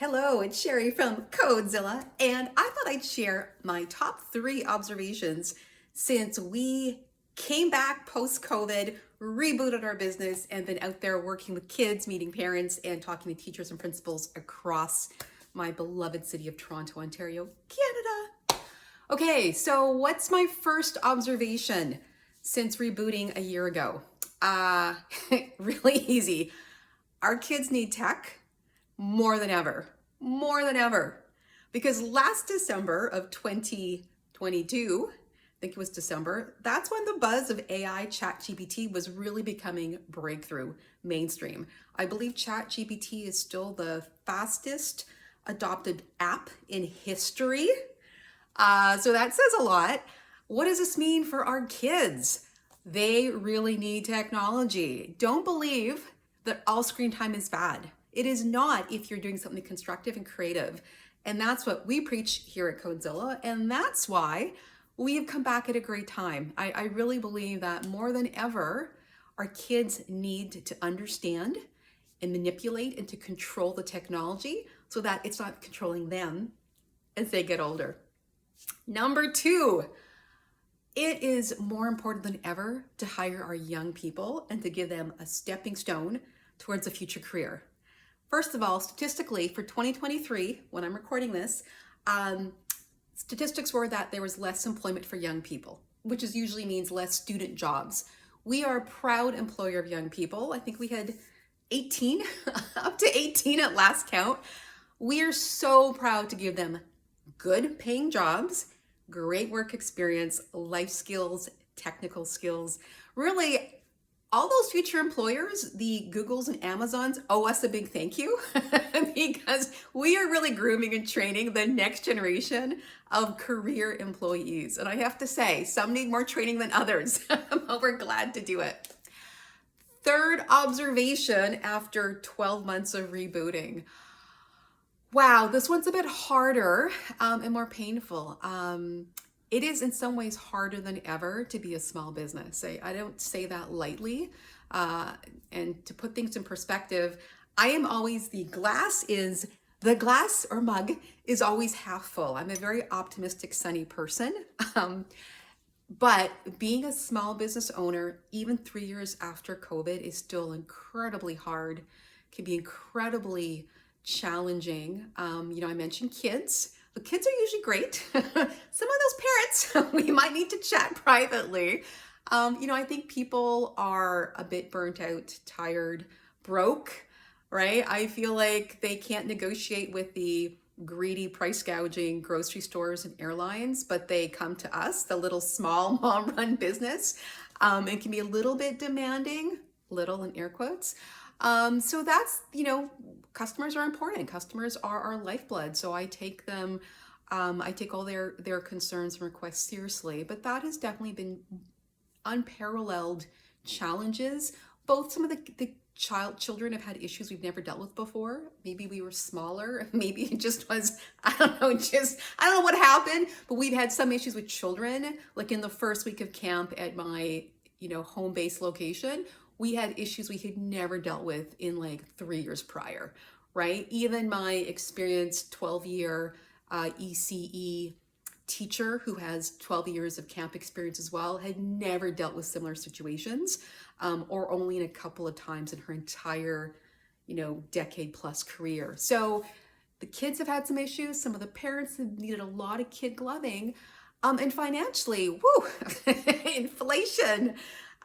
Hello, it's Sherry from Codezilla, and I thought I'd share my top 3 observations since we came back post-COVID, rebooted our business, and been out there working with kids, meeting parents, and talking to teachers and principals across my beloved city of Toronto, Ontario, Canada. Okay, so what's my first observation since rebooting a year ago? Really easy. Our kids need tech more than ever. Because last December of 2022, I think it was December, that's when the buzz of AI ChatGPT was really becoming breakthrough, mainstream. I believe ChatGPT is still the fastest adopted app in history. So that says a lot. What does this mean for our kids? They really need technology. Don't believe that all screen time is bad. It is not if you're doing something constructive and creative. And that's what we preach here at Codezilla. And that's why we have come back at a great time. I really believe that more than ever, our kids need to understand and manipulate and to control the technology so that it's not controlling them as they get older. Number 2, it is more important than ever to hire our young people and to give them a stepping stone towards a future career. First of all, statistically for 2023, when I'm recording this, statistics were that there was less employment for young people, which usually means less student jobs. We are a proud employer of young people. I think we had 18, up to 18 at last count. We are so proud to give them good paying jobs, great work experience, life skills, technical skills. Really, all those future employers, the Googles and Amazons, owe us a big thank you because we are really grooming and training the next generation of career employees. And I have to say, some need more training than others, but we're glad to do it. Third observation after 12 months of rebooting. Wow, this one's a bit harder and more painful. It is in some ways harder than ever to be a small business. I don't say that lightly. And to put things in perspective, I am always the glass or mug is always half full. I'm a very optimistic, sunny person. But being a small business owner, even 3 years after COVID, is still incredibly hard, can be incredibly challenging. I mentioned kids. The kids are usually great. Some of those parents, we might need to chat privately. I think people are a bit burnt out, tired, broke, right? I feel like they can't negotiate with the greedy price gouging grocery stores and airlines, but they come to us, the little small mom-run business, and can be a little bit demanding, little in air quotes. So that's, customers are important. Customers are our lifeblood. So I take them, I take all their concerns and requests seriously, but that has definitely been unparalleled challenges. Both some of the children have had issues we've never dealt with before. Maybe we were smaller. Maybe it just was, I don't know what happened, but we've had some issues with children. Like in the first week of camp at my, home-based location, we had issues we had never dealt with in like 3 years prior, right? Even my experienced 12-year ECE teacher who has 12 years of camp experience as well had never dealt with similar situations, or only in a couple of times in her entire, decade plus career. So the kids have had some issues. Some of the parents have needed a lot of kid gloving, and financially, inflation.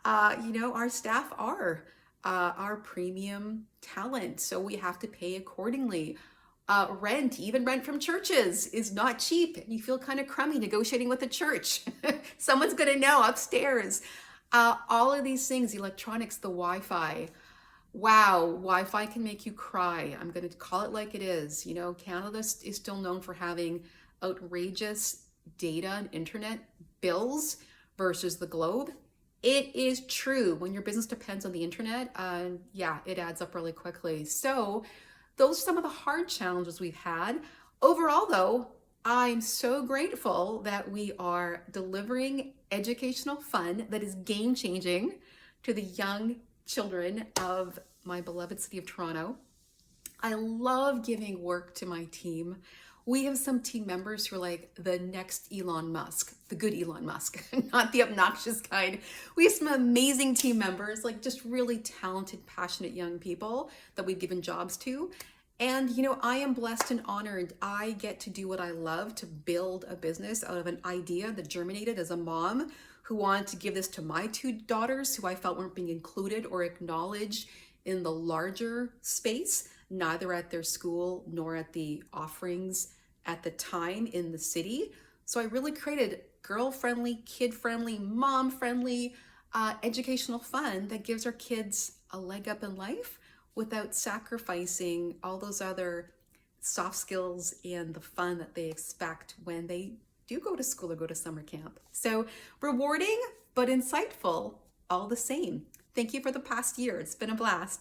Our staff are our premium talent, so we have to pay accordingly. Rent, even rent from churches, is not cheap. You feel kind of crummy negotiating with the church. Someone's going to know upstairs. All of these things, electronics, the Wi-Fi. Wow, Wi-Fi can make you cry. I'm going to call it like it is. Canada is still known for having outrageous data and internet bills versus the globe. It is true. When your business depends on the internet, it adds up really quickly. So those are some of the hard challenges we've had. Overall, though, I'm so grateful that we are delivering educational fun that is game-changing to the young children of my beloved city of Toronto. I love giving work to my team. We have some team members who are like the next Elon Musk, the good Elon Musk, not the obnoxious kind. We have some amazing team members, like just really talented, passionate young people that we've given jobs to. And I am blessed and honored. I get to do what I love, to build a business out of an idea that germinated as a mom who wanted to give this to my two daughters who I felt weren't being included or acknowledged in the larger space, neither at their school nor at the offerings at the time in the city. So I really created girl-friendly, kid-friendly, mom-friendly, educational fun that gives our kids a leg up in life without sacrificing all those other soft skills and the fun that they expect when they do go to school or go to summer camp. So rewarding, but insightful all the same. Thank you for the past year. It's been a blast.